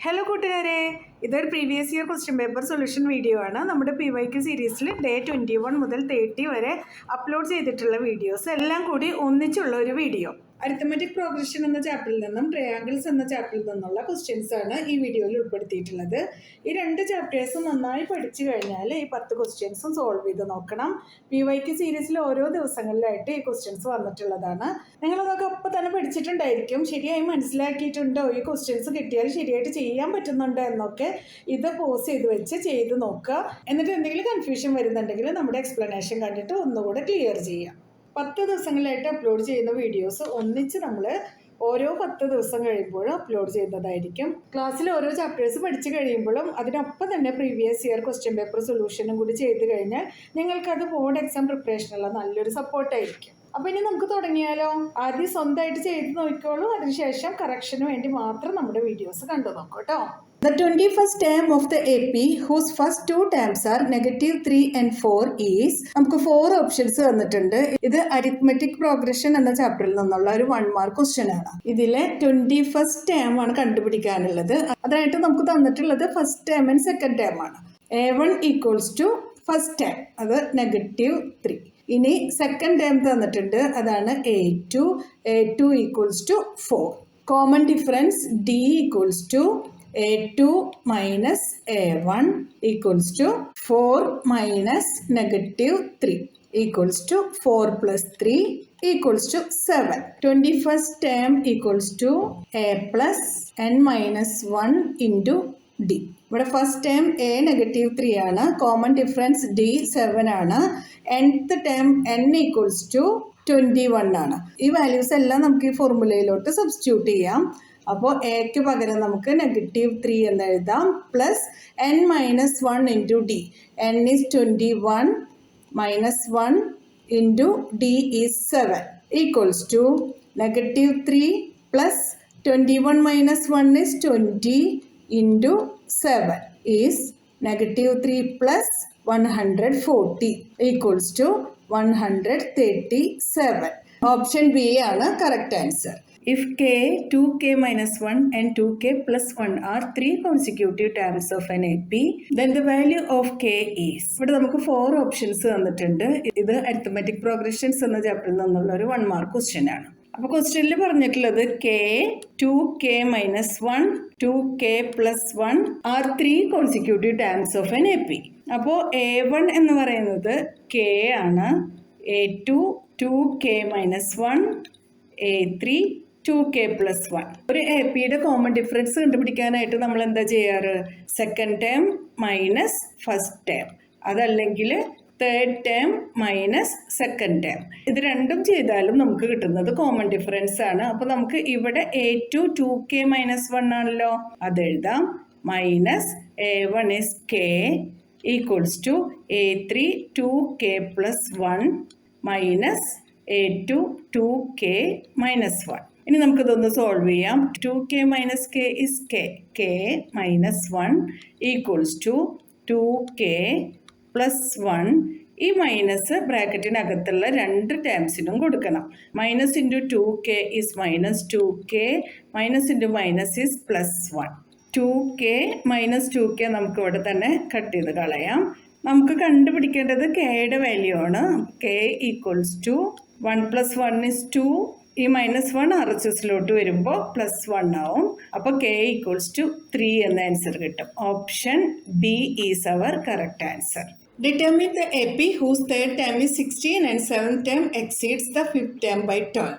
Hello കൂട്ടുകാരെ, ഇതൊരു previous year question paper solution video ആണ്. നമ്മുടെ PYQ സീരീസിൽ ഡേ 21 മുതൽ 30 വരെ അപ്ലോഡ് ചെയ്തിട്ടുള്ള വീഡിയോസ് എല്ലാം കൂടി ഒന്നിച്ചുള്ള ഒരു വീഡിയോ. അരിത്തമെറ്റിക് പ്രോഗ്രഷൻ എന്ന ചാപ്റ്ററിൽ നിന്നും ട്രയാങ്കിൾസ് എന്ന ചാപ്റ്ററിൽ നിന്നുള്ള ക്വസ്റ്റ്യൻസ് ആണ് ഈ വീഡിയോയിൽ ഉൾപ്പെടുത്തിയിട്ടുള്ളത്. ഈ രണ്ട് ചാപ്റ്റേഴ്സും നന്നായി പഠിച്ചു കഴിഞ്ഞാൽ ഈ 10 ക്വസ്റ്റ്യൻസും സോൾവ് ചെയ്ത് നോക്കണം. PYQ സീരീസിൽ ഓരോ ദിവസങ്ങളിലായിട്ട് ഈ ക്വസ്റ്റ്യൻസ് വന്നിട്ടുള്ളതാണ്. നിങ്ങളതൊക്കെ അപ്പോൾ തന്നെ പഠിച്ചിട്ടുണ്ടായിരിക്കും. ശരിയായി മനസ്സിലാക്കിയിട്ടുണ്ടോ, ഈ ക്വസ്റ്റ്യൻസ് കിട്ടിയാൽ ശരിയായിട്ട് ചെയ്യാൻ പറ്റുന്നുണ്ടോ എന്നൊക്കെ ഇത് പോസ് ചെയ്ത് വെച്ച് ചെയ്ത് നോക്കുക. എന്നിട്ട് എന്തെങ്കിലും കൺഫ്യൂഷൻ വരുന്നുണ്ടെങ്കിൽ നമ്മുടെ എക്സ്പ്ലനേഷൻ കണ്ടിട്ട് ഒന്നുകൂടെ ക്ലിയർ ചെയ്യാം. 10 ദിവസങ്ങളിലായിട്ട് അപ്ലോഡ് ചെയ്യുന്ന വീഡിയോസ് ഒന്നിച്ച് നമ്മൾ ഓരോ 10 ദിവസം കഴിയുമ്പോഴും അപ്ലോഡ് ചെയ്യുന്നതായിരിക്കും. ക്ലാസ്സിൽ ഓരോ ചാപ്റ്റേഴ്സ് പഠിച്ചു കഴിയുമ്പോഴും അതിനൊപ്പം തന്നെ പ്രീവിയസ് ഇയർ ക്വസ്റ്റ്യൻ പേപ്പർ സൊല്യൂഷനും കൂടി ചെയ്ത് കഴിഞ്ഞാൽ നിങ്ങൾക്കത് ബോർഡ് എക്സാം പ്രിപ്പറേഷനുള്ള നല്ലൊരു സപ്പോർട്ടായിരിക്കും. അപ്പോൾ ഇനി നമുക്ക് തുടങ്ങിയാലോ? ആദ്യം സ്വന്തമായിട്ട് ചെയ്ത് നോക്കിക്കോളൂ, അതിനുശേഷം കറക്ഷന് വേണ്ടി മാത്രം നമ്മുടെ വീഡിയോസ് കണ്ടു നോക്കൂ കേട്ടോ. The 21st term of the AP whose first two terms are -3 and 4 is, നമുക്ക് 4 ഓപ്ഷൻസ് തന്നിട്ടുണ്ട്. ഇത് അരിത്മെറ്റിക് പ്രോഗ്രഷൻ എന്ന ചാപ്റ്ററിൽ നിന്നുള്ള ഒരു 1 മാർക്ക് ക്വസ്റ്റ്യൻ ആണ്. ഇതിലെ 21st ടേം ആണ് കണ്ടുപിടിക്കാനുള്ളത്. അതായിട്ട് നമുക്ക് തന്നിട്ടുള്ളത് first term and second term ആണ്. A1 equals to first term, അത് -3. ഇനി സെക്കൻഡ് ടേം തന്നിട്ടുണ്ട്, അതാണ് A2 equals to 4. Common difference D equals to A2 minus A1 equals to 4 minus -3 equals to 4 plus 3 equals to 7. 21st term equals to A plus n minus 1 into D. ഇവിടെ first term A -3 ആണ്, common difference D 7 ആണ്, nth term n equals to 21 ആണ്. ഈ values എല്ലാം നമുക്ക് ഈ ഫോർമുലയിലോട്ട് substitute ചെയ്യാം. അപ്പോൾ എക്ക് പകരം നമുക്ക് -3 എന്ന് എഴുതാം, plus n minus 1 into D. n is 21 minus 1 into D is 7 equals to -3 plus 21 minus 1 is 20 into 7 is -3 plus 140 equals to 137. Option B ആണ് correct answer. If k, 2k minus 1 and 2k plus 1 are 3 consecutive terms of an AP, then the value of k is. ഇവിടെ നമുക്ക് 4 options തന്നിട്ടുണ്ട്. ഇത് arithmetic progressions എന്ന ചാപ്റ്ററിൽ നിന്നുള്ള ഒരു 1 mark question ആണ്. അപ്പോൾ ക്വസ്റ്റ്യനിൽ പറഞ്ഞിട്ടുള്ളത് k, 2k minus 1, 2k plus 1 are 3 consecutive terms of an AP. അപ്പോൾ A1 എന്ന് പറയുന്നത് k ആണ്, A2 2k minus 1, A3 2k plus 1. ഒരു എ പിയുടെ കോമൺ ഡിഫറൻസ് കണ്ടുപിടിക്കാനായിട്ട് നമ്മൾ എന്താ ചെയ്യാറ്? Second term minus first term, അതല്ലെങ്കിൽ third term minus second term. ഇത് രണ്ടും ചെയ്താലും നമുക്ക് കിട്ടുന്നത് കോമൺ ഡിഫറൻസ് ആണ്. അപ്പോൾ നമുക്ക് ഇവിടെ A2 2k minus 1 ആണല്ലോ, അത് എഴുതാം. Minus A1 is k equals to A3 2k plus 1 minus A2 2k minus 1. ഇനി നമുക്കിതൊന്ന് സോൾവ് ചെയ്യാം. 2k minus k is k minus 1 equals to 2k plus 1. ഈ മൈനസ് ബ്രാക്കറ്റിനകത്തുള്ള രണ്ട് ടേംസിനും കൊടുക്കണം. Minus into 2k is minus 2k, minus into minus is plus 1. 2k minus 2k നമുക്ക് ഇവിടെ തന്നെ cut ചെയ്ത് കളയാം. നമുക്ക് കണ്ടുപിടിക്കേണ്ടത് കെയുടെ വാല്യൂ ആണ്. k equals to 1 plus 1 is 2. ഈ -1 RHSലോട്ട് വരുമ്പോൾ +1 ആവും. അപ്പോൾ k ഈക്വൽസ് ടു 3 എന്ന ആൻസർ കിട്ടും. Option B is our correct answer. Determine the AP whose third term is 16 and seventh term exceeds the fifth term by 12.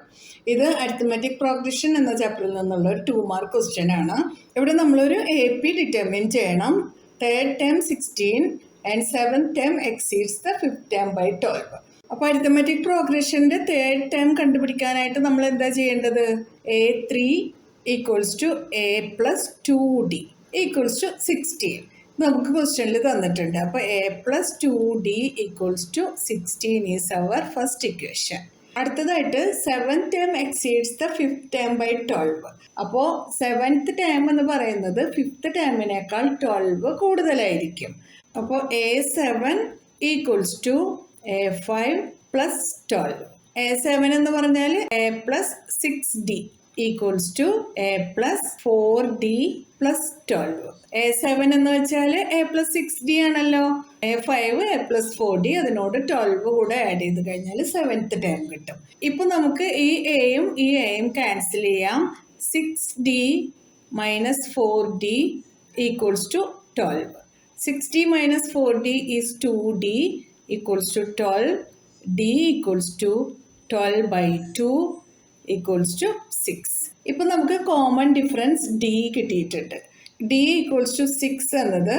ഇത് arithmetic progression എന്ന ചാപ്റ്ററിൽ നിന്നുള്ള ഒരു 2 മാർക്ക് ക്വസ്റ്റ്യൻ ആണ്. ഇവിടെ നമ്മളൊരു AP ഡിറ്റർമിൻ ചെയ്യണം. Third term 16 and seventh term exceeds the fifth term by 12. അപ്പോൾ അരിത്മെറ്റിക് പ്രോഗ്രഷൻ്റെ തേർഡ് ടേം കണ്ടുപിടിക്കാനായിട്ട് നമ്മൾ എന്താ ചെയ്യേണ്ടത്? A3 equals to A plus 2D equals to 16 നമുക്ക് ക്വസ്റ്റ്യനിൽ തന്നിട്ടുണ്ട്. അപ്പോൾ A plus 2D equals to 16 is our first equation. അടുത്തതായിട്ട് seventh term exceeds the fifth term by 12. അപ്പോൾ സെവൻത്ത് ടേം എന്ന് പറയുന്നത് ഫിഫ്ത്ത് ടേമിനേക്കാൾ 12 കൂടുതലായിരിക്കും. അപ്പോൾ A7 equals to A5 plus 12. A7 എന്ന് പറഞ്ഞാൽ A plus 6D equals to A plus 4d plus 12. A7 എന്ന് വെച്ചാൽ എ പ്ലസ് 6d ആണല്ലോ. A5 എ പ്ലസ് 4d, അതിനോട് 12 കൂടെ ആഡ് ചെയ്ത് കഴിഞ്ഞാൽ 7th ടേം കിട്ടും. ഇപ്പൊ നമുക്ക് ഈ എയും ക്യാൻസൽ ചെയ്യാം. 6d minus 4d equals to 12. 6d minus 4d is 2d equals to 12. d equals to 12 by 2 equals to 6. ഇപ്പൊ നമുക്ക് കോമൺ ഡിഫറൻസ് d കിട്ടിയിട്ടുണ്ട്. d equals to 6 എന്നത്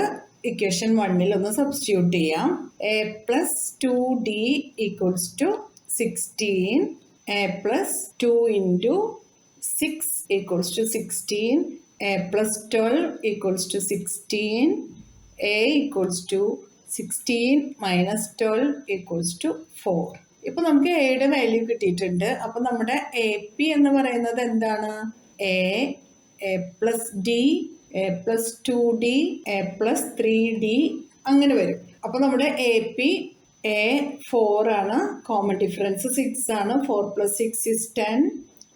ഇക്വേഷൻ 1ൽ ഒന്ന് സബ്സ്റ്റിറ്റ്യൂട്ട് ചെയ്യാം. a plus 2d equals to 16. a plus 2 into 6 equals to 16. a plus 12 equals to 16. a equals to 16 minus 12 equals to 4. ഇപ്പോൾ നമുക്ക് എയുടെ വാല്യൂ കിട്ടിയിട്ടുണ്ട്. അപ്പോൾ നമ്മുടെ എ പി എന്ന് പറയുന്നത് എന്താണ്? A plus D, A plus 2d, A plus 3d അങ്ങനെ വരും. അപ്പോൾ നമ്മുടെ എ പി A4 ആണ്. കോമൺ ഡിഫറൻസ് 6 ആണ്. 4 plus 6 is 10.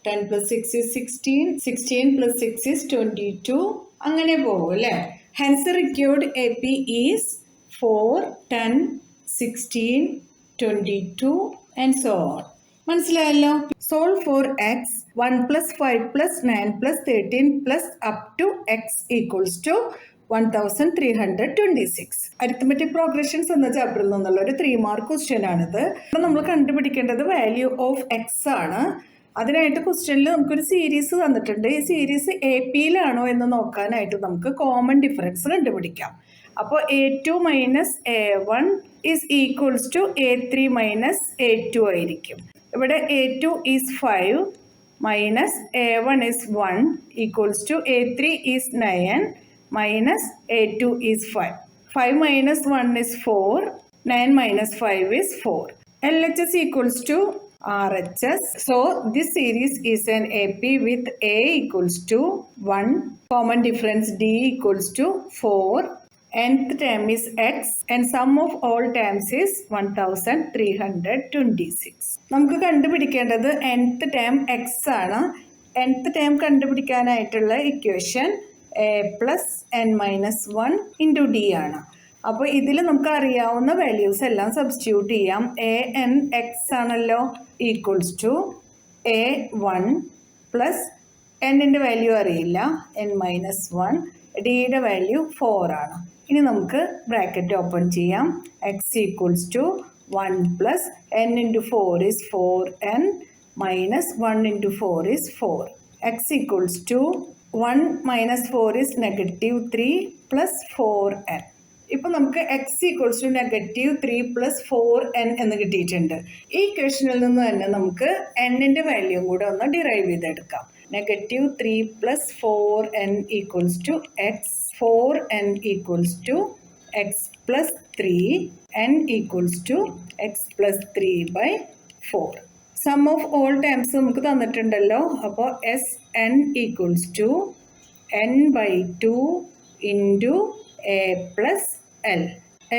10 plus 6 is 16. 16 plus 6 is 22. അങ്ങനെ പോകും അല്ലേ? Hence required A P is 4, 10, 16, 22 and so on. മനസ്സിലായല്ലോ? Solve for X 1 plus 5 plus 9 plus 13 plus up to x equals to 1326. Arithmetic progressions എന്ന ചാപ്റ്ററിൽ നിന്നുള്ള ഒരു 3 മാർക്ക് ക്വസ്റ്റ്യൻ ആണിത്. അപ്പോൾ നമ്മൾ കണ്ടുപിടിക്കേണ്ടത് വാല്യൂ ഓഫ് എക്സ് ആണ്. അതിനായിട്ട് ക്വസ്റ്റ്യനിൽ നമുക്കൊരു സീരീസ് തന്നിട്ടുണ്ട്. ഈ സീരീസ് എ പിയിലാണോ എന്ന് നോക്കാനായിട്ട് നമുക്ക് കോമൺ ഡിഫറൻസ് കണ്ടുപിടിക്കാം. അപ്പോൾ A2 minus A1 is equals to A3 minus A2 ആയിരിക്കും. ഇവിടെ A2 is 5 minus A1 is 1 equals to A3 is 9 minus A2 is 5. 5 minus 1 is 4. 9 minus 5 is 4. LHS equals to RHS. So this series is an AP with A equals to 1, common difference D equals to 4, nth term is X and sum of all terms is 1326. നമുക്ക് കണ്ടുപിടിക്കേണ്ടത് nth term X ആണ്. nth term കണ്ടുപിടിക്കാനായിട്ടുള്ള equation A plus n minus 1 into D ആണ്. അപ്പോൾ ഇതിൽ നമുക്ക് അറിയാവുന്ന values എല്ലാം സബ്സ്റ്റിറ്റ്യൂട്ട് ചെയ്യാം. എ എൻ എക്സ് ആണല്ലോ, ഈക്വൽസ് ടു A1 പ്ലസ് എന്നിൻ്റെ വാല്യൂ അറിയില്ല, n-1. ഡിയുടെ വാല്യൂ 4 ആണ്. ഇനി നമുക്ക് ബ്രാക്കറ്റ് ഓപ്പൺ ചെയ്യാം. X equals to 1 plus n into 4 is 4n minus 1 into 4 is 4. X equals to 1 minus 4 is -3 plus 4n. ഇപ്പോൾ നമുക്ക് X equals to -3 plus 4n എന്ന് കിട്ടിയിട്ടുണ്ട്. ഈ ഇക്വേഷനിൽ നിന്ന് തന്നെ നമുക്ക് എന്നിൻ്റെ വാല്യൂ കൂടെ ഒന്ന് ഡിറൈവ് ചെയ്തെടുക്കാം. -3 plus 4n equals to X. 4n equals to X plus 3. n equals to X plus 3/4. Sum of all terms നമുക്ക് തന്നിട്ടുണ്ടല്ലോ. അപ്പോൾ Sn equals to n/2 into a plus L.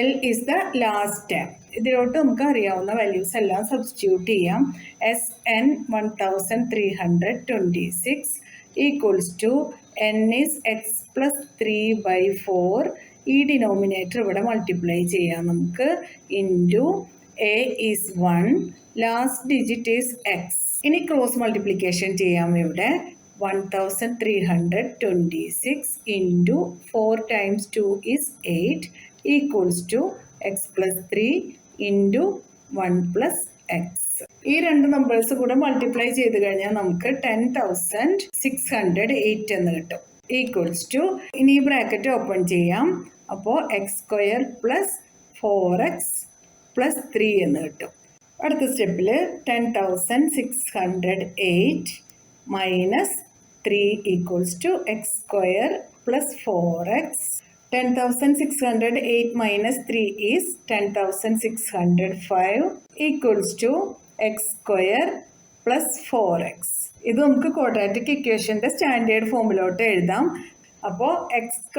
L is the last term. ഇതിലോട്ട് നമുക്ക് അറിയാവുന്ന values എല്ലാം substitute ചെയ്യാം. Sn 1326 equals to n is x plus 3/4. ഈ denominator ഇവിടെ മൾട്ടിപ്ലൈ ചെയ്യാം നമുക്ക്. Into a is 1, last digit is x. ഇനി ക്രോസ് മൾട്ടിപ്ലിക്കേഷൻ ചെയ്യാം. ഇവിടെ 1326 into 4 times 2 is 8 equals to x plus 3 into 1 plus x. ഈ രണ്ട് നമ്പേഴ്സ് കൂടെ മൾട്ടിപ്ലൈ ചെയ്ത് കഴിഞ്ഞാൽ നമുക്ക് 10,608 എന്ന് കിട്ടും. ഈക്വൽസ് ടു, ഇനി ഈ ബ്രാക്കറ്റ് ഓപ്പൺ ചെയ്യാം. അപ്പോൾ x² പ്ലസ് 4x പ്ലസ് 3 എന്ന് കിട്ടും. അടുത്ത സ്റ്റെപ്പിൽ 10,608 minus 3 equals to x² plus 4x. 10,608 minus 3 is 10,605 equals to x² plus 4x. ഇത് നമുക്ക് ക്വാഡ്രാറ്റിക് ഇക്വേഷൻ്റെ സ്റ്റാൻഡേർഡ് ഫോമിലോട്ട് എഴുതാം. അപ്പോൾ x²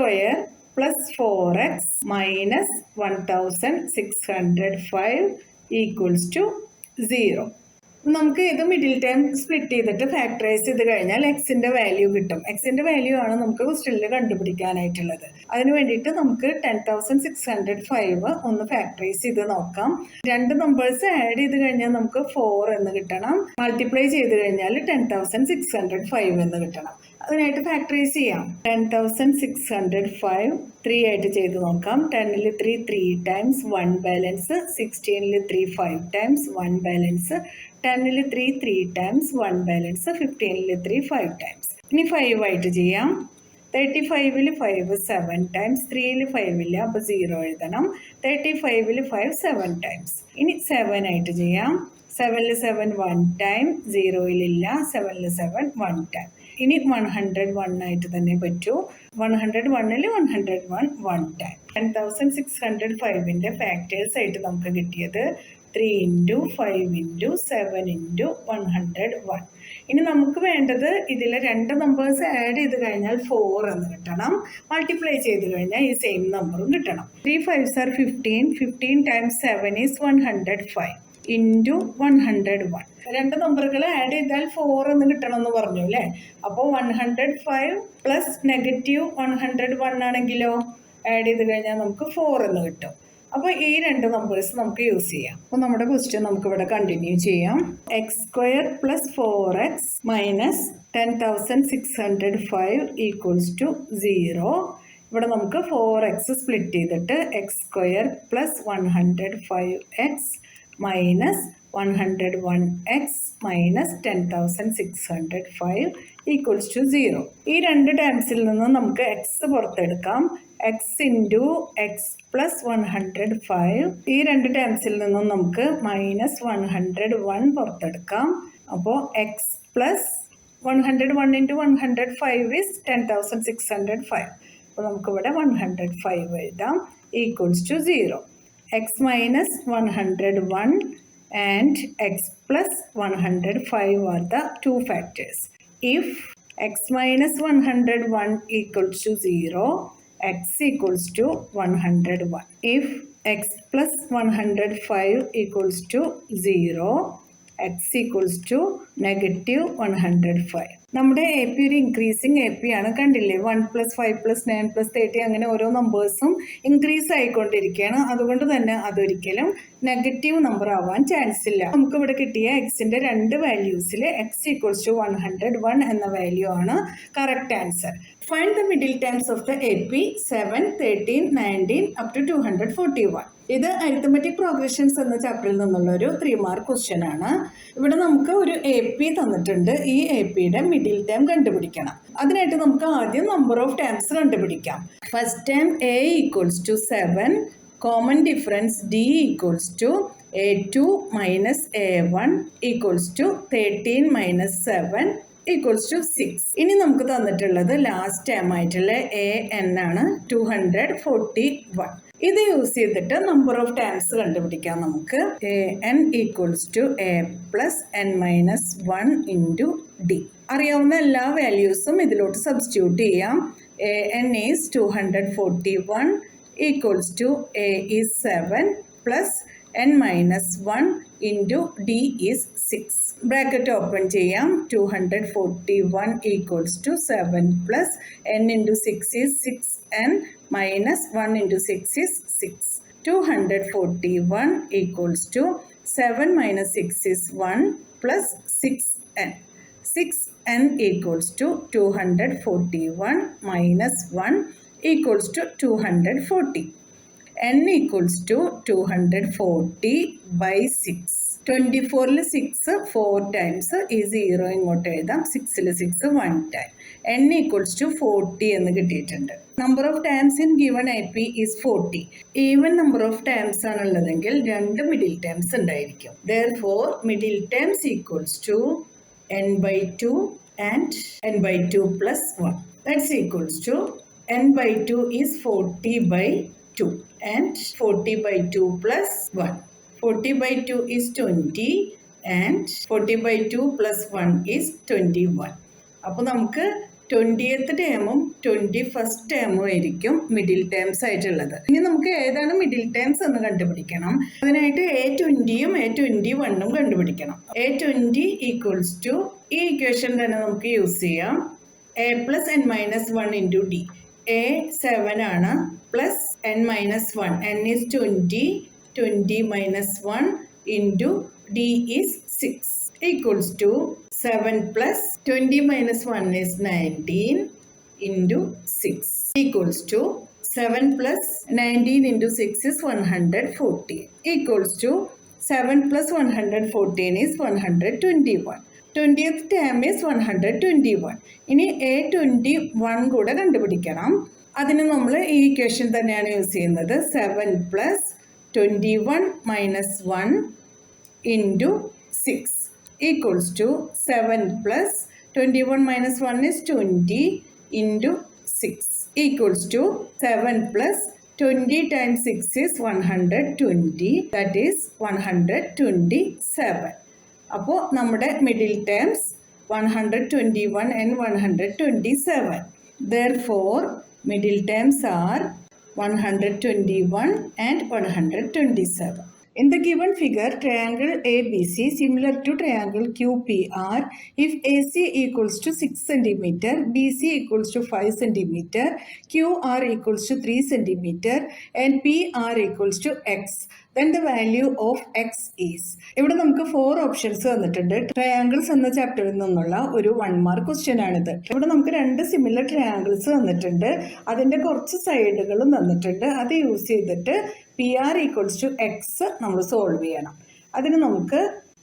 plus 4x minus 1,605 equals to 0. നമുക്ക് ഇത് മിഡിൽ ടേം സ്പ്ലിറ്റ് ചെയ്തിട്ട് ഫാക്ടറൈസ് ചെയ്ത് കഴിഞ്ഞാൽ എക്സിന്റെ വാല്യൂ കിട്ടും. എക്സിന്റെ വാല്യൂ ആണ് നമുക്ക് ക്വസ്റ്റ്യനിൽ കണ്ടുപിടിക്കാനായിട്ടുള്ളത്. അതിന് വേണ്ടിയിട്ട് നമുക്ക് 10,605 ഒന്ന് ഫാക്ടറൈസ് ചെയ്ത് നോക്കാം. രണ്ട് നമ്പേഴ്സ് ആഡ് ചെയ്ത് കഴിഞ്ഞാൽ നമുക്ക് 4 എന്ന് കിട്ടണം. മൾട്ടിപ്ലൈ ചെയ്ത് കഴിഞ്ഞാൽ 10,605 എന്ന് കിട്ടണം. അതിനായിട്ട് ഫാക്ടറൈസ് ചെയ്യാം. 10,605 3 ആയിട്ട് ചെയ്ത് നോക്കാം. 10ൽ 3 3 ടൈംസ് 1 ബാലൻസ്, 16ൽ 3 5 ടൈംസ് 1 ബാലൻസ്, 10ൽ 3 3 ടൈംസ് 1 ബാലൻസ്, 15ൽ 3 5 ടൈംസ്. ഇനി 5 ആയിട്ട് ചെയ്യാം. 35ൽ 5 7 ടൈംസ്, 3ൽ 5 ഇല്ല അപ്പോൾ 0 എഴുതണം. 35ൽ 5 7 ടൈംസ്. ഇനി 7 ആയിട്ട് ചെയ്യാം. 7ൽ 7 1 ടൈം, 0ൽ ഇല്ല, 7ൽ 7 1 ടൈം. ഇനി 101 ആയിട്ട് തന്നെ പറ്റൂ. 101ൽ 101 1 ടൈം. 10,605ന്റെ ഫാക്ടേഴ്സ് ആയിട്ട് നമുക്ക് കിട്ടിയത് 3 × 5 × 7 × 101. ഇനി നമുക്ക് വേണ്ടത് ഇതിൽ രണ്ട് നമ്പേഴ്സ് ആഡ് ചെയ്ത് കഴിഞ്ഞാൽ 4 എന്ന് കിട്ടണം. മൾട്ടിപ്ലൈ ചെയ്ത് കഴിഞ്ഞാൽ ഈ സെയിം നമ്പറും കിട്ടണം. 3 5s are 15. 15 times 7 is 105 into 101. രണ്ട് നമ്പറുകൾ ആഡ് ചെയ്താൽ 4 എന്ന് കിട്ടണം എന്ന് പറഞ്ഞു അല്ലേ? അപ്പോൾ 105 പ്ലസ് -101 ആണെങ്കിലോ ആഡ് ചെയ്ത് കഴിഞ്ഞാൽ നമുക്ക് 4 എന്ന് കിട്ടും. അപ്പോൾ ഈ രണ്ട് നമ്പേഴ്സ് നമുക്ക് യൂസ് ചെയ്യാം. അപ്പോൾ നമ്മുടെ ക്വസ്റ്റ്യൻ നമുക്ക് ഇവിടെ കണ്ടിന്യൂ ചെയ്യാം. x² + 4x - 10,605 = 0. ഇവിടെ നമുക്ക് 4x സ്പ്ലിറ്റ് ചെയ്തിട്ട് x² + 105x - 101x - 10,605 = 0. ഈ രണ്ട് ടേംസിൽ നിന്ന് നമുക്ക് x പുറത്തെടുക്കാം. x × x + 105. ഈ രണ്ട് ടേംസിൽ നിന്നും നമുക്ക് -101 പുറത്തെടുക്കാം. അപ്പോൾ x + 101 × 105 is 10,605. അപ്പോൾ നമുക്കിവിടെ 105 എഴുതാം = 0. x - 101 and x + 105 are the two factors. If x - 101 = 0, x = 101. If x + 105 = 0, x = -105. നമ്മുടെ എ പി ഒരു ഇൻക്രീസിങ് എ പി ആണ്. കണ്ടില്ലേ? 1 + 5 + 9 + 30 അങ്ങനെ ഓരോ നമ്പേഴ്സും ഇൻക്രീസ് ആയിക്കൊണ്ടിരിക്കുകയാണ്. അതുകൊണ്ട് തന്നെ അതൊരിക്കലും നെഗറ്റീവ് നമ്പർ ആവാൻ ചാൻസ് ഇല്ല. നമുക്ക് ഇവിടെ കിട്ടിയ എക്സിന്റെ രണ്ട് വാല്യൂസിൽ x = 101 എന്ന വാല്യൂ ആണ് correct answer. Find the middle terms of the AP 7, 13, 19 up to 241. ഇത് അരിത്തമെറ്റിക് പ്രോഗ്രഷൻസ് എന്ന ചാപ്റ്ററിൽ നിന്നുള്ള ഒരു 3 മാർക്ക് ക്വസ്റ്റ്യൻ ആണ്. ഇവിടെ നമുക്ക് ഒരു AP തന്നിട്ടുണ്ട്. ഈ APയുടെ മിഡിൽ ടേം കണ്ടുപിടിക്കണം. അതിനായിട്ട് നമുക്ക് ആദ്യം നമ്പർ ഓഫ് ടേംസ് കണ്ടുപിടിക്കാം. First term A = 7, common difference D = A2 - A1 = 13 - 7 = 6. ഇനി നമുക്ക് തന്നിട്ടുള്ളത് ലാസ്റ്റ് ടേം ആയിട്ടുള്ള AN ആണ് 241. ഇത് യൂസ് ചെയ്തിട്ട് നമ്പർ ഓഫ് ടേംസ് കണ്ടുപിടിക്കാം. നമുക്ക് AN = A + n - 1 × D. അറിയാവുന്ന എല്ലാ വാല്യൂസും ഇതിലോട്ട് സബ്സ്റ്റിറ്റ്യൂട്ട് ചെയ്യാം. AN is 241 = A is 7 + n - 1 × D is 6. Bracket open ചെയ്യാം. 241 = 7 + n × 6 is 6n - 1 × 6 is 6. 241 = 7 - 6 is 1 + 6n. 6n = 241 - 1 = 240. n = 240/6. 24ൽ 6 4 times ഈ 0 ഇങ്ങോട്ട് എഴുതാം. 6ൽ 6 1 ടൈം. n = 40 എന്ന് കിട്ടിയിട്ടുണ്ട്. Number of terms in given AP is 40. Even number of terms ആണുള്ളതെങ്കിൽ രണ്ട് middle terms ഉണ്ടായിരിക്കും. Therefore, middle terms = n/2 and n/2 + 1. That's equals to n/2 is 40/2 and 40/2 + 1. 40/2 is 20 and 40/2 + 1 is 21. അപ്പോൾ നമുക്ക് 20th ടേമും 21st ടേമും ആയിരിക്കും middle terms ആയിട്ടുള്ളത്. ഇനി നമുക്ക് ഏതാണ് മിഡിൽ ടേംസ് എന്ന് കണ്ടുപിടിക്കണം. അതിനായിട്ട് A20യും A21ഉം കണ്ടുപിടിക്കണം. A20 ഈക്വൽസ് ടു ഈ ഇക്വേഷൻ തന്നെ നമുക്ക് യൂസ് ചെയ്യാം. A plus n minus 1 into D. A 7 ആണ് plus n minus 1. n is 20. 20 minus 1 into D is 6 equals to 7 plus 20 minus 1 is 19 into 6 equals to 7 plus 19 into 6 is 114 equals to 7 plus 114 is 121. 20th term is 121. ഇനി A21 കൂടെ കണ്ടുപിടിക്കണം. അതിന് നമ്മൾ ഈ equation തന്നെയാണ് use ചെയ്യുന്നത്. 7 plus 21 minus 1 into 6 equals to 7 plus 21 minus 1 is 20 into 6 equals to 7 plus 20 times 6 is 120, that is 127. അപ്പോൾ നമ്മുടെ middle terms 121 and 127. Therefore, middle terms are 121 and 127. In the given figure, triangle ABC similar to triangle QPR, if AC equals to 6 cm, BC equals to 5 cm, QR equals to 3 cm, and PR equals to X, then the value of X is. ഇവിടെ നമുക്ക് 4 options തന്നിട്ടുണ്ട്. Triangles എന്ന ചാപ്റ്ററിൽ നിന്നുള്ള ഒരു 1 mark question ആണിത്. ഇവിടെ നമുക്ക് 2 സിമിലർ ട്രയാങ്കിൾസ് തന്നിട്ടുണ്ട്. അതിൻ്റെ കുറച്ച് സൈഡുകളും തന്നിട്ടുണ്ട്. അത് യൂസ് ചെയ്തിട്ട് PR ഈക്വൽസ് ടു എക്സ് നമ്മൾ സോൾവ് ചെയ്യണം. അതിന് നമുക്ക്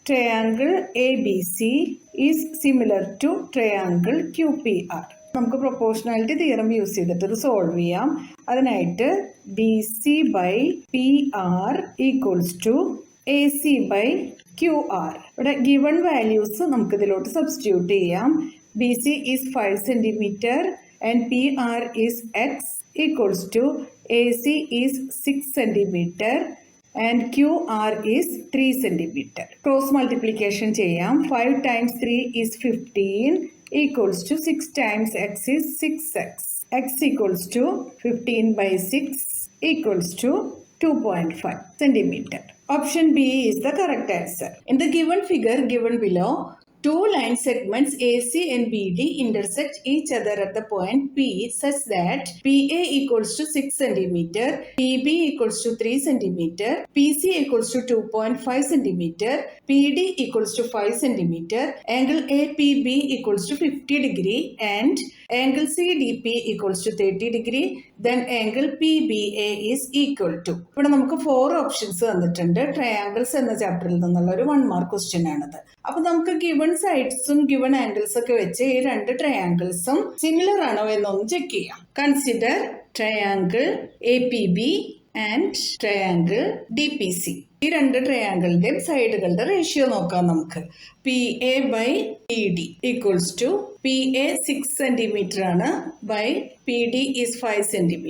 triangle ABC is similar to triangle QPR. നമുക്ക് പ്രൊപ്പോർഷണാലിറ്റി തിയറം യൂസ് ചെയ്തിട്ട് ഇത് സോൾവ് ചെയ്യാം. അതിനായിട്ട് BC by PR equals to AC by QR. ഇവിടെ ഗിവൺ വാല്യൂസ് നമുക്ക് ഇതിലോട്ട് സബ്സ്റ്റിറ്റ്യൂട്ട് ചെയ്യാം. BC is 5 cm and PR is X equals to AC is 6 cm and QR is 3 cm. Cross multiplication ചെയ്യാം. 5 times 3 is 15 equals to 6 times X is 6X. X equals to 15 by 6 equals to 2.5 centimeter. Option B is the correct answer. In the given figure given below, two line segments AC and BD intersect each other at the point P such that PA equals to 6 cm, PB equals to 3 cm, PC equals to 2.5 cm, PD equals to 5 cm, angle APB equals to 50 degree and angle CDP equals to 30 degree, then angle PBA is equal to. ഇവിടെ നമുക്ക് 4 options തന്നിട്ടുണ്ട്. Triangles എന്ന ചാപ്റ്ററിൽ നിന്നുള്ള ഒരു 1 mark question ആണത്. അപ്പൊ നമുക്ക് ഗിവൺ സൈഡ്സും ഗിവൺ ആംഗിൾസ് ഒക്കെ വെച്ച് ഈ 2 ട്രയാങ്കിൾസും സിമിലർ ആണോ എന്നൊന്ന് ചെക്ക് ചെയ്യാം. Consider triangle APB and triangle DPC. ഈ 2 ട്രയാങ്കിളിന്റെയും സൈഡുകളുടെ റേഷ്യോ നോക്കാം നമുക്ക്. PA by PD equals to PA 6 cm ആണ് ബൈ PD is 5 cm.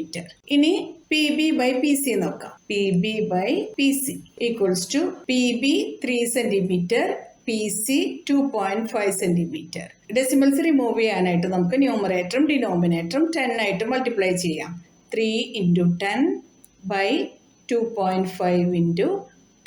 ഇനി PB ബൈ PC നോക്കാം. PB by PC equals to PB 3 cm, PC 2.5 cm. Decimals remove ചെയ്യാനായിട്ട് നമുക്ക് ന്യൂമറേറ്ററും ഡിനോമിനേറ്ററും 10 ആയിട്ട് മൾട്ടിപ്ലൈ ചെയ്യാം. 3 into 10 by 2.5 into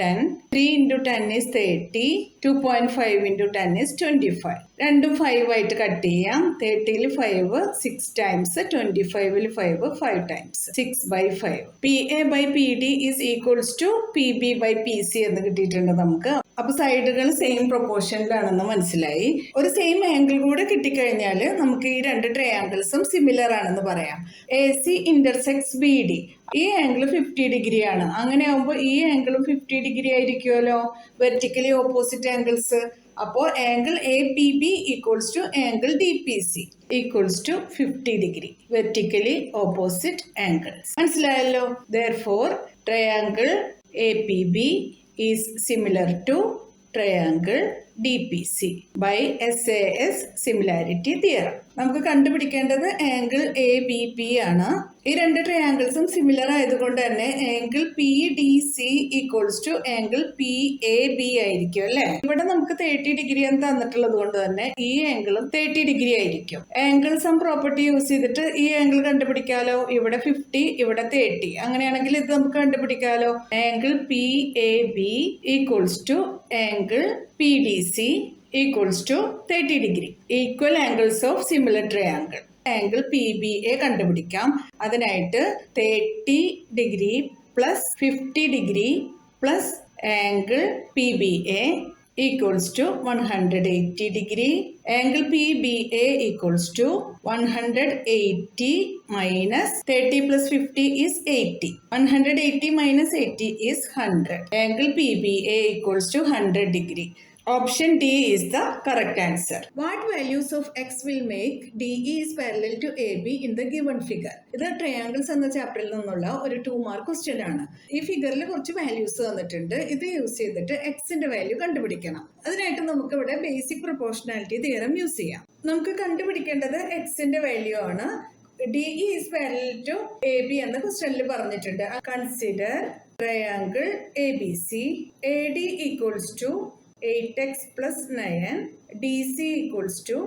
10. 3 into 10 is 30. 2.5 into 10 is 25. രണ്ടും 5 ആയിട്ട് cut ചെയ്യാം. 30ൽ 5 6 times, 25ൽ 5 5 times. 6 by 5. PA by PD is equals to PB by PC എന്ന് കിട്ടിയിട്ടുണ്ട് നമുക്ക്. അപ്പൊ സൈഡുകൾ സെയിം പ്രൊപ്പോർഷനിലാണെന്ന് മനസ്സിലായി. ഒരു സെയിം ആംഗിൾ കൂടെ കിട്ടിക്കഴിഞ്ഞാൽ നമുക്ക് ഈ 2 ട്രയാങ്കിൾസും സിമിലർ ആണെന്ന് പറയാം. AC intersects BD. ഈ ആംഗിൾ 50 ഡിഗ്രി ആണ്. അങ്ങനെ ആകുമ്പോൾ ഈ ആംഗിളും 50 ഡിഗ്രി ആയിരിക്കുമല്ലോ, വെർട്ടിക്കലി ഓപ്പോസിറ്റ് ആംഗിൾസ്. അപ്പോൾ angle APB equals to angle DPC equals to 50 degree, vertically opposite angles. മനസ്സിലായല്ലോ. Therefore, triangle APB is similar to triangle DPC by SAS similarity theorem. നമുക്ക് കണ്ടുപിടിക്കേണ്ടത് ആംഗിൾ ABP ആണ്. ഈ രണ്ട് ട്രയാങ്കിൾസും സിമിലർ ആയതുകൊണ്ട് തന്നെ angle PDC equals to angle PAB ആയിരിക്കും അല്ലെ. ഇവിടെ നമുക്ക് 30 ഡിഗ്രി എന്ന് തന്നിട്ടുള്ളത് കൊണ്ട് തന്നെ ഈ ആംഗിളും 30 ഡിഗ്രി ആയിരിക്കും. ആംഗിൾ സം പ്രോപ്പർട്ടി യൂസ് ചെയ്തിട്ട് ഈ ആംഗിൾ കണ്ടുപിടിക്കാലോ. ഇവിടെ 50, ഇവിടെ 30. അങ്ങനെയാണെങ്കിൽ ഇത് നമുക്ക് കണ്ടുപിടിക്കാലോ. Angle PAB equals to angle PDC equals to 30 degree. Equal angles of similar triangle. Angle PBA കണ്ടുപിടിക്കാം. അതിനായിട്ട് 30 degree plus 50 degree plus angle PBA equals to 180 degree. Angle PBA equals to 180 minus 30 plus 50 is 80. 180 minus 80 is 100. Angle PBA equals to 100 degree. Option D is the correct answer. What values of x will make DE is parallel to AB in the given figure? ഇത് triangles എന്ന ചാപ്റ്ററിൽ നിന്നുള്ള ഒരു 2 mark question ആണ്. ഈ ഫിഗറിൽ കുറച്ച് values തന്നിട്ടുണ്ട്. ഇത് യൂസ് ചെയ്തിട്ട് എക്സിന്റെ വാല്യൂ കണ്ടുപിടിക്കണം. അതിനായിട്ട് നമുക്ക് ഇവിടെ ബേസിക് പ്രൊപ്പോർഷണാലിറ്റി തിയറം യൂസ് ചെയ്യാം. നമുക്ക് കണ്ടുപിടിക്കേണ്ടത് എക്സിന്റെ വാല്യൂ ആണ്. DE is parallel to AB എന്ന ക്വസ്റ്റ്യനിൽ പറഞ്ഞിട്ടുണ്ട്. Consider triangle ABC. AD equals to 8x plus 9, DC equals to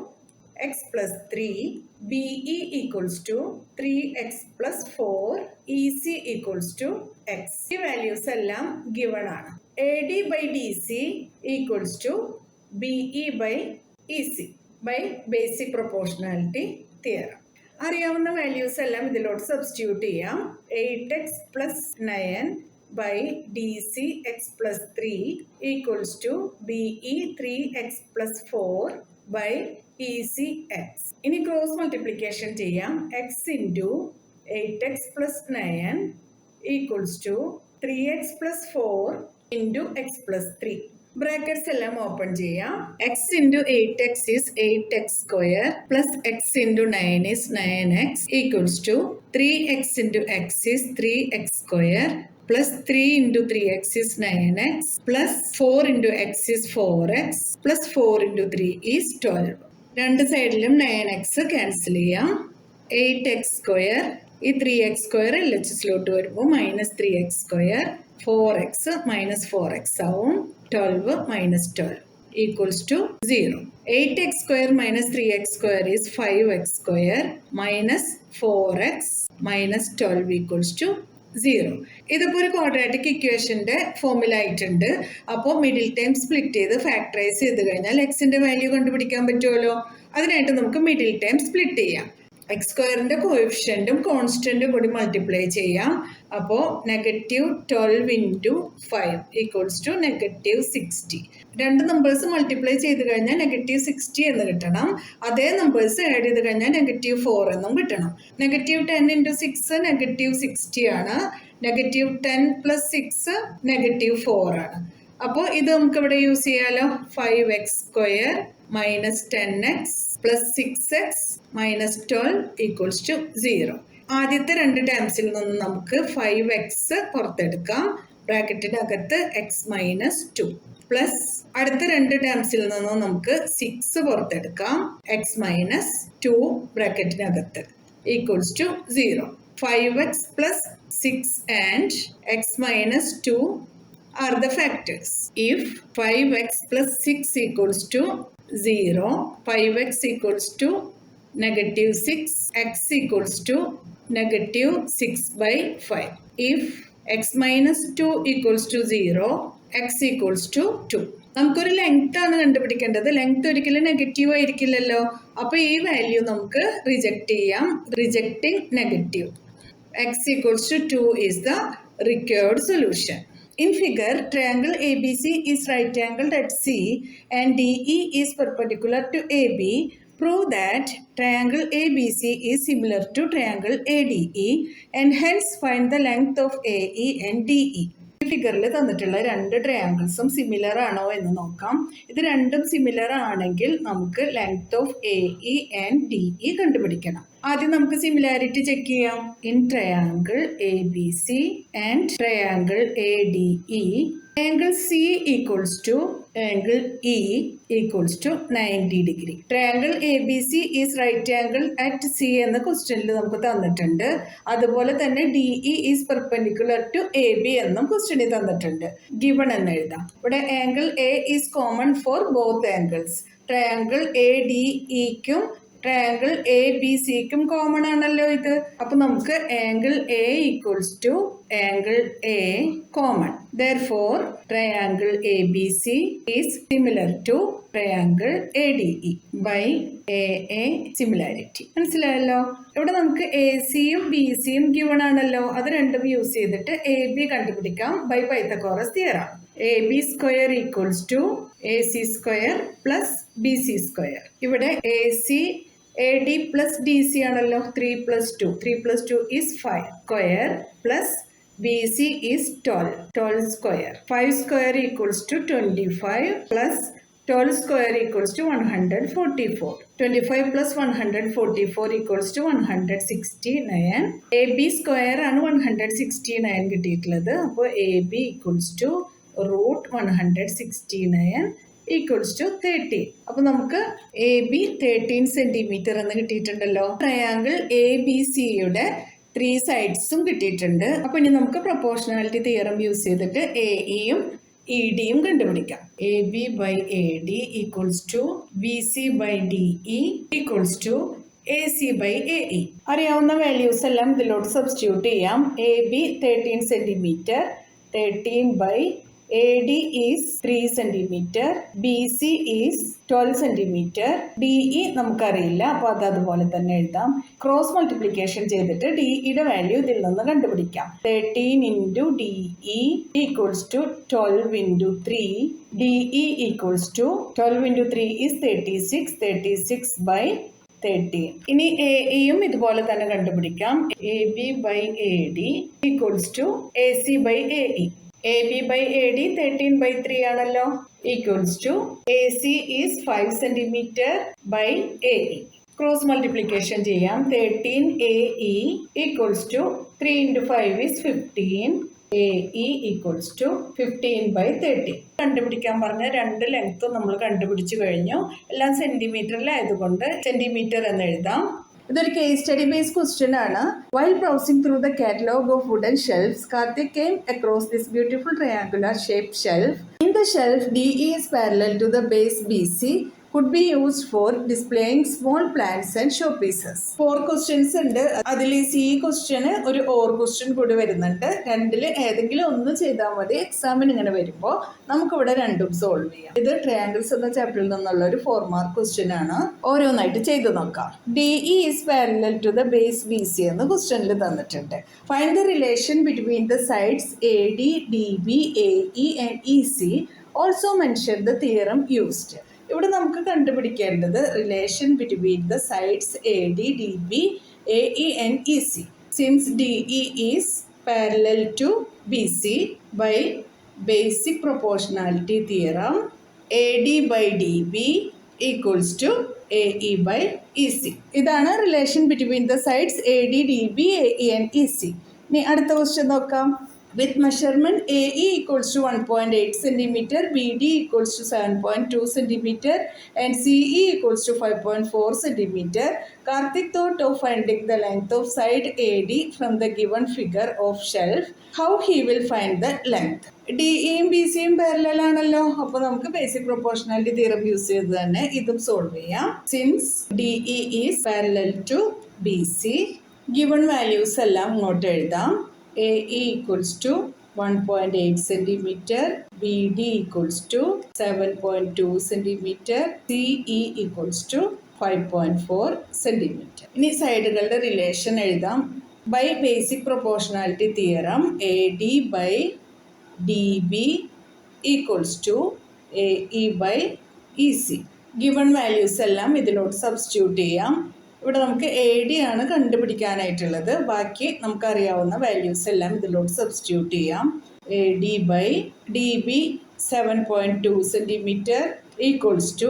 x plus 3, BE equals to 3x plus 4, EC equals to x. ഈ values എല്ലാം ഗിവൺ ആണ്. AD by DC equals to BE by EC by basic proportionality theorem. അറിയാവുന്ന values എല്ലാം ഇതിലോട്ട് substitute ചെയ്യാം. 8x plus 9 by DC x plus 3 equals to BE 3x plus 4 by EC x. ഇനി cross multiplication ചെയ്യാം. x into 8x plus 9 equals to 3x plus 4 into x plus 3. Brackets എല്ലാം open ചെയ്യാം. x into 8x is 8x square plus x into 9 is 9x equals to 3x into x is 3x square plus 3 into 3x is 9x plus 4 into x is 4x plus 4 into 3 is 12. രണ്ട് സൈഡിലും 9x cancel ചെയ്യാം. 8x square ഈ 3x square LHSലോട്ട് വരുമ്പോൾ minus 3x square 4x minus 4x ആവും. 12 minus 12 equals to 0. 8x square minus 3x square is 5x square minus 4x minus 12 equals to 0. ഇതിപ്പോൾ ഒരു quadratic ഇക്വേഷന്റെ formula ആയിട്ടുണ്ട്. അപ്പോൾ മിഡിൽ ടൈം സ്പ്ലിറ്റ് ചെയ്ത് factorise ചെയ്ത് കഴിഞ്ഞാൽ എക്സിന്റെ വാല്യൂ കണ്ടുപിടിക്കാൻ പറ്റുമല്ലോ. അതിനായിട്ട് നമുക്ക് മിഡിൽ ടൈം സ്പ്ലിറ്റ് ചെയ്യാം. എക്സ് സ്ക്വയറിന്റെ കോഎഫിഷ്യന്റും കോൺസ്റ്റന്റും കൂടി മൾട്ടിപ്ലൈ ചെയ്യാം. അപ്പോൾ -12 ഇൻറ്റു 5 ഈക്വൽസ് ടു -60. രണ്ട് നമ്പേഴ്സ് മൾട്ടിപ്ലൈ ചെയ്ത് കഴിഞ്ഞാൽ -60 എന്ന് കിട്ടണം. അതേ നമ്പേഴ്സ് ആഡ് ചെയ്ത് കഴിഞ്ഞാൽ -4 എന്നും കിട്ടണം. -10 ഇൻറ്റു 6 -60 ആണ്. -10 പ്ലസ് 6 -4 ആണ്. അപ്പോൾ ഇത് നമുക്ക് ഇവിടെ യൂസ് ചെയ്യാലോ. 5x square minus 10x plus 6x minus 12 equals to 0. ആദ്യത്തെ രണ്ട് ടേംസിൽ നിന്ന് നമുക്ക് 5x പുറത്തെടുക്കാം. ബ്രാക്കറ്റിനകത്ത് x മൈനസ് 2 പ്ലസ് അടുത്ത രണ്ട് ടേംസിൽ നിന്ന് നമുക്ക് 6 പുറത്തെടുക്കാം. x മൈനസ് 2 ബ്രാക്കറ്റിനകത്ത് equals to 0. 5x plus 6 and x minus 2 are the factors. If 5x plus 6 equals to 0, 5x equals to -6, x equals to -6 by 5. If x minus 2 equals to 0, x equals to 2. നമുക്കൊരു length ആണ് കണ്ടുപിടിക്കേണ്ടത്. Length ഒരിക്കലും negative ആയിരിക്കില്ലല്ലോ. അപ്പോൾ ഈ value നമുക്ക് reject ചെയ്യാം. Rejecting negative. x equals to 2 is the required solution. In figure, triangle ABC is right angled at C and DE is perpendicular to AB. Prove that triangle ABC is similar to triangle ADE and hence find the length of AE and DE. ഈ ഫിഗറിൽ തന്നിട്ടുള്ള രണ്ട് ട്രയാങ്കിൾസും similar ആണോ എന്ന് നോക്കാം. ഇത് രണ്ടും similar ആണെങ്കിൽ നമുക്ക് length of AE and DE കണ്ടുപിടിക്കണം. ആദ്യം നമുക്ക് സിമിലാരിറ്റി ചെക്ക് ചെയ്യാം. In triangle ABC and triangle ADE, angle C equals to angle E equals to 90 degree. Triangle ABC is right angle at C എന്ന ക്വസ്റ്റ്യനിൽ നമുക്ക് തന്നിട്ടുണ്ട്. അതുപോലെ തന്നെ DE is perpendicular to AB എന്നും ക്വസ്റ്റ്യനിൽ തന്നിട്ടുണ്ട്. ഗിവൺ എന്ന് എഴുതാം. ഇവിടെ angle A is common for both angles. Triangle ADEക്കും ട്രയാങ്കിൾ ABC-ക്കും കോമൺ ആണല്ലോ ഇത്. അപ്പൊ നമുക്ക് angle A equals to angle A common. Therefore, triangle ABC is similar to triangle ADE by AA similarity. മനസ്സിലായല്ലോ? ഇവിടെ നമുക്ക് AC-യും BC-യും ഗിവൺ ആണല്ലോ. അത് രണ്ടും യൂസ് ചെയ്തിട്ട് AB കണ്ടുപിടിക്കാം by Pythagoras theorem. AB square equals to AC square plus BC square. ഇവിടെ AC AD plus DC ആണല്ലോ. 3 plus 2. 3 plus 2 is 5 square plus BC is 12 square. 5 square equals to 25 plus 12 square equals to 144. 25 plus 144 equals to 169. AB square ആണ് 169 കിട്ടിയിട്ടുള്ളത്. അപ്പോൾ AB equals to root 169 equals to 30. അപ്പൊ നമുക്ക് AB 13 centimetre എന്ന് കിട്ടിയിട്ടുണ്ടല്ലോ. Triangle ABCയുടെ 3 സൈഡ്സും കിട്ടിയിട്ടുണ്ട്. അപ്പൊ ഇനി നമുക്ക് പ്രൊപ്പോർഷണാലിറ്റി തിയറം യൂസ് ചെയ്തിട്ട് AEയും EDയും കണ്ടുപിടിക്കാം. AB by AD equals to BC by DE equals to AC by AE. അറിയാവുന്ന വാല്യൂസ് എല്ലാം ഇതിലോട്ട് സബ്സ്റ്റിറ്റ്യൂട്ട് ചെയ്യാം. AB 13 centimetre, 13 by AD is 3 centimeter, BC is 12 centimeter, DE നമുക്കറിയില്ല, അപ്പോൾ അത് അതുപോലെ തന്നെ എഴുതാം. ക്രോസ് മൾട്ടിപ്ലിക്കേഷൻ ചെയ്തിട്ട് DEയുടെ വാല്യൂ ഇതിൽ നിന്ന് കണ്ടുപിടിക്കാം. 13 into DE equals to 12 into 3. DE equals to 12 into 3 is 36. 36 by 13. ഇനി AEയും ഇതുപോലെ തന്നെ കണ്ടുപിടിക്കാം. AB by AD equals to AC by AE. AB by AD 13 by 3 ആണല്ലോ. Equals to AC is 5 centimeter by AE. Cross multiplication ചെയ്യാം. 13 AE equals to 3 into 5 is 15. AE equals to 15 by 30. കണ്ടുപിടിക്കാൻ പറഞ്ഞ രണ്ട് ലെങ്ത്തും നമ്മൾ കണ്ടുപിടിച്ചു കഴിഞ്ഞു. എല്ലാം സെന്റിമീറ്ററിലായതുകൊണ്ട് സെന്റിമീറ്റർ എന്ന് എഴുതാം. ഇതൊരു കേസ് സ്റ്റഡി ബേസ്ഡ് ക്വസ്റ്റ്യൻ ആണ്. While browsing through the catalog of wooden shelves, Karthik came across this beautiful triangular shaped shelf. In the shelf, DE is parallel to the base BC. Could be used for displaying small plants and showpieces. 4 questions ഉണ്ട്. അതിൽ ഈ question ഒരു or question കൂടി വരുന്നുണ്ട്. രണ്ടിൽ ഏതെങ്കിലും ഒന്ന് ചെയ്താൽ മതി. എക്സാമിന് ഇങ്ങനെ വരുമ്പോൾ നമുക്കിവിടെ രണ്ടും സോൾവ് ചെയ്യാം. ഇത് ട്രയാങ്കിൾസ് എന്ന ചാപ്റ്ററിൽ നിന്നുള്ള ഒരു 4 മാർക്ക് ക്വസ്റ്റ്യൻ ആണ്. ഓരോന്നായിട്ട് ചെയ്ത് നോക്കാം. DE is parallel to the base BC എന്ന് ക്വസ്റ്റ്യനിൽ തന്നിട്ടുണ്ട്. Find the relation between the sides AD, DB, AE and EC. Also mention the theorem used. ഇവിടെ നമുക്ക് കണ്ടുപിടിക്കേണ്ടത് relation between the sides AD, DB, AE and EC. Since DE is parallel to BC by basic proportionality theorem, AD by DB equals to AE by EC. ഇതാണ് relation between the sides AD, DB, AE and EC. ഇനി അടുത്ത question നോക്കാം. With measurement AE equals to 1.8 cm, BD equals to 7.2 cm and CE equals to 5.4 cm, Karthik thought of finding the length of side AD from the given figure of shelf. How he will find the length? DEയും BCയും parallel ആണല്ലോ. അപ്പോൾ നമുക്ക് basic proportionality theorem use ചെയ്ത് തന്നെ ഇതും solve ചെയ്യാം. Since DE is parallel to BC, given values എല്ലാം ഇങ്ങോട്ട് എഴുതാം. AE equals to 1.8 cm, BD equals to 7.2 cm, CE equals to 5.4 cm. ഇനി സൈഡുകളുടെ റിലേഷൻ എഴുതാം. By basic proportionality theorem AD by DB equals to AE by EC. Given values എല്ലാം ഇതിലോട്ട് substitute ചെയ്യാം. ഇവിടെ നമുക്ക് AD ആണ് കണ്ടുപിടിക്കാനായിട്ടുള്ളത്. ബാക്കി നമുക്കറിയാവുന്ന വാല്യൂസ് എല്ലാം ഇതിലോട്ട് സബ്സ്റ്റിറ്റ്യൂട്ട് ചെയ്യാം. AD by DB 7.2 cm equals to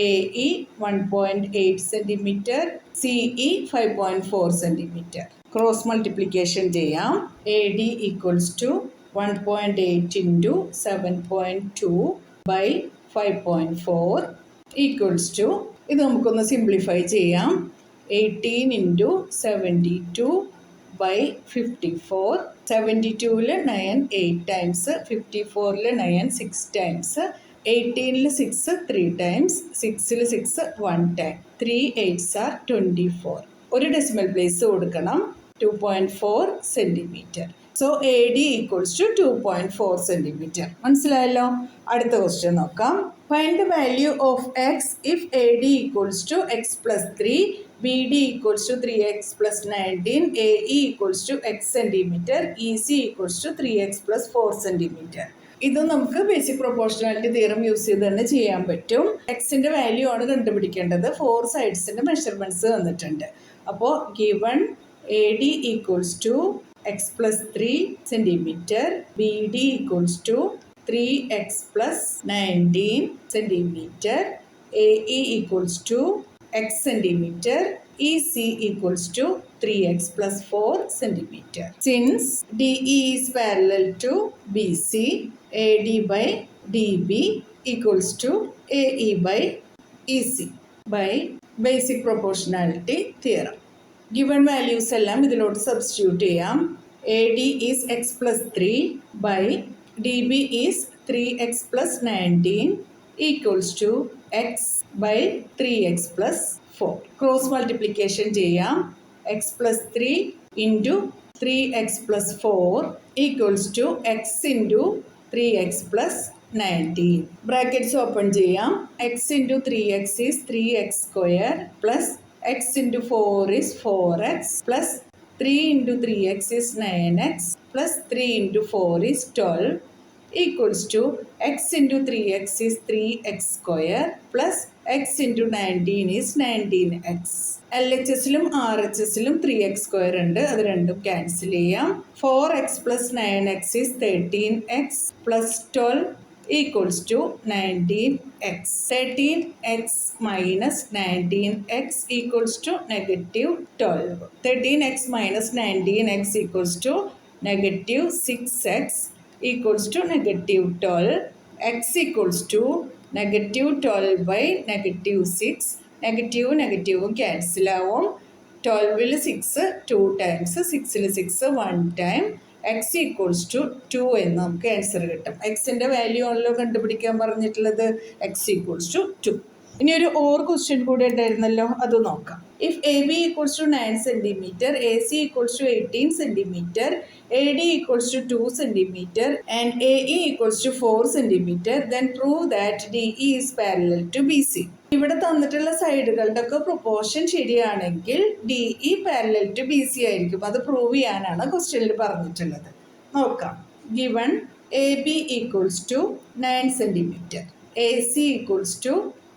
AE 1.8 centimeter, CE 5.4 centimeter. Cross multiplication ചെയ്യാം. AD equals to 1.8 into 7.2 by 5.4 equals to, ഇത് നമുക്കൊന്ന് സിംപ്ലിഫൈ ചെയ്യാം. 18 into 72 by 54. 72-ൽ 9 8 times, 54-ൽ 9 6 times, 18-ൽ 6 3 times, 6-ൽ 6 1 time. 3 8s are 24. ഒരു ഡെസിമൽ പ്ലേസ് കൊടുക്കണം. 2.4 centimeter. So AD equals to 2.4 centimeter. മനസ്സിലായല്ലോ? അടുത്ത question നോക്കാം. Find the value of x if AD equals to x plus 3, BD equals to 3x plus 19, AE equals to x centimeter, EC equals to 3x plus 4 centimeter. ഇത് നമുക്ക് basic proportionality theorem use ചെയ്ത് തന്നെ ചെയ്യാൻ പറ്റും. എക്സിന്റെ value ആണ് കണ്ടുപിടിക്കേണ്ടത്. 4 സൈഡ്സിന്റെ measurements തന്നിട്ടുണ്ട്. അപ്പോൾ given AD equals to x plus 3 centimeter, BD equals to 3x plus 19 centimeter, AE equals to x centimeter, EC equals to 3x plus 4 centimeter. Since DE is parallel to BC, AD by DB equals to AE by EC by basic proportionality theorem. Given values എല്ലാം ഇതിലോട്ട് substitute ചെയ്യാം. AD is x plus 3 by DB is 3x plus 19 equals to x by 3x plus 4. Cross multiplication ചെയ്യാം. x plus 3 into 3x plus 4 equals to x into 3x plus 19. Brackets open ചെയ്യാം. x into 3x is 3x square plus x into 4 is 4x plus 3 into 3x is 9x plus 3 into 4 is 12 equals to x into 3x is 3x square plus x into 19 is 19x. LHSലും RHSലും 3x square ഉണ്ട്. അത് രണ്ടും cancel ചെയ്യാം. 4x plus 9x is 13x plus 12 equals to 19x. 13x minus 19x equals to negative 12. 13x minus 19x equals to negative 6x equals to negative 12. X equals to negative 12 by negative 6. നെഗറ്റീവും cancel ആവും. 12-ൽ 6 2 times, 6-ൽ 6 1 time. X equals to 2 എന്ന് നമുക്ക് answer കിട്ടും. എക്സിൻ്റെ value ആണല്ലോ കണ്ടുപിടിക്കാൻ പറഞ്ഞിട്ടുള്ളത്. X equals to 2. ഇനി ഒരു ഓർ ക്വസ്റ്റ്യൻ കൂടെ ഉണ്ടായിരുന്നല്ലോ, അത് നോക്കാം. If A B equals to 9 centimetre, A C equals to 18 centimetre, A D equals to 2 centimetre and A E equals to 4 centimetre, then prove that D E is parallel to B C. ഇവിടെ തന്നിട്ടുള്ള സൈഡുകളുടെ ഒക്കെ proportion ശരിയാണെങ്കിൽ D E parallel to B C ആയിരിക്കും. അത് prove ചെയ്യാനാണ് ക്വസ്റ്റ്യനിൽ പറഞ്ഞിട്ടുള്ളത്. നോക്കാം. Given A B equals to 9 centimetre, A C equals to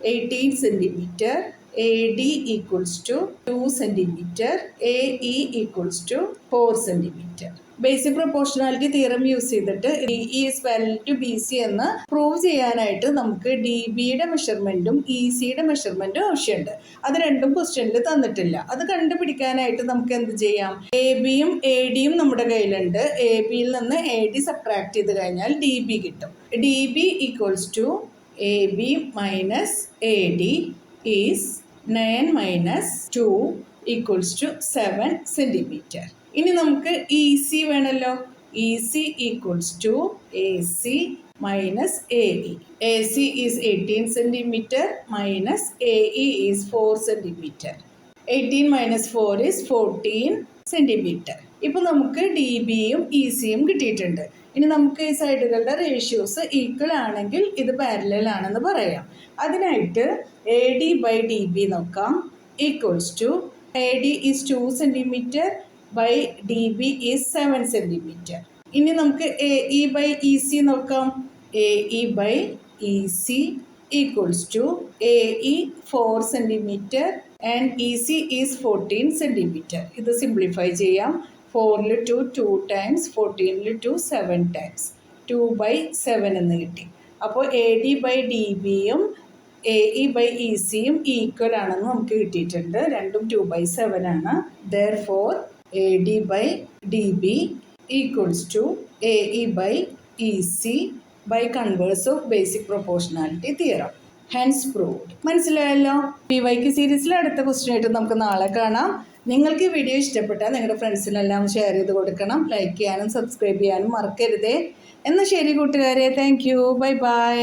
18 centimetre, A D equals to 2 centimetre, A E equals to 4 centimetre. Basic proportionality theorem use ചെയ്തിട്ട് D E is parallel to B C എന്ന് prove ചെയ്യാനായിട്ട് നമുക്ക് D ബിയുടെ മെഷർമെൻറ്റും E സിയുടെ മെഷർമെൻറ്റും ആവശ്യമുണ്ട്. അത് രണ്ടും ക്വസ്റ്റ്യനിൽ തന്നിട്ടില്ല. അത് കണ്ടുപിടിക്കാനായിട്ട് നമുക്ക് എന്ത് ചെയ്യാം? എ ബിയും എ ഡിയും നമ്മുടെ കയ്യിലുണ്ട്. എ ബിയിൽ നിന്ന് എ ഡി സബ്ട്രാക്ട് ചെയ്ത് കഴിഞ്ഞാൽ ഡി ബി കിട്ടും. D B equals to A B minus A D is 9 minus 2 equals to 7 centimeter. ഇനി നമുക്ക് ഇ സി വേണമല്ലോ. E C equals to A C minus A E. A C is 18 centimetre minus A E is 4 centimetre. 18 minus 4 is 14 centimetre. ഇപ്പോൾ നമുക്ക് D ബിയും E സിയും കിട്ടിയിട്ടുണ്ട്. ഇനി നമുക്ക് ഈ സൈഡുകളുടെ റേഷ്യോസ് ഈക്വൽ ആണെങ്കിൽ ഇത് പാരലൽ ആണെന്ന് പറയാം. അതിനായിട്ട് A D by D B നോക്കാം. Equals to A D is 2 centimetre by D B is 7 centimetre. ഇനി നമുക്ക് A E by E C നോക്കാം. A E by E C equals to A E 4 centimetre and E C is 14 centimetre. ഇത് simplify ചെയ്യാം. 4-ൽ 2 2 times, 14-ൽ 2 7 times. 2/7 എന്ന് കിട്ടി. അപ്പോൾ A D by D ബിയും എ ഇ ബൈ ഇ സിയും equal ആണെന്ന് നമുക്ക് കിട്ടിയിട്ടുണ്ട്. രണ്ടും 2/7 ആണ്. Therefore A D by D B equals to A E by E C by converse of basic proportionality theorem. Hence proved. മനസ്സിലായല്ലോ. PYQ സീരീസിൽ അടുത്ത ക്വസ്റ്റ്യൻ ആയിട്ട് നമുക്ക് നാളെ കാണാം. നിങ്ങൾക്ക് ഈ വീഡിയോ ഇഷ്ടപ്പെട്ടാൽ നിങ്ങളുടെ ഫ്രണ്ട്സിനെല്ലാം ഷെയർ ചെയ്ത് കൊടുക്കണം. ലൈക്ക് ചെയ്യാനും സബ്സ്ക്രൈബ് ചെയ്യാനും മറക്കരുതേ. എന്നാൽ ശരി കൂട്ടുകാരെ, താങ്ക് യു, ബൈ ബൈ.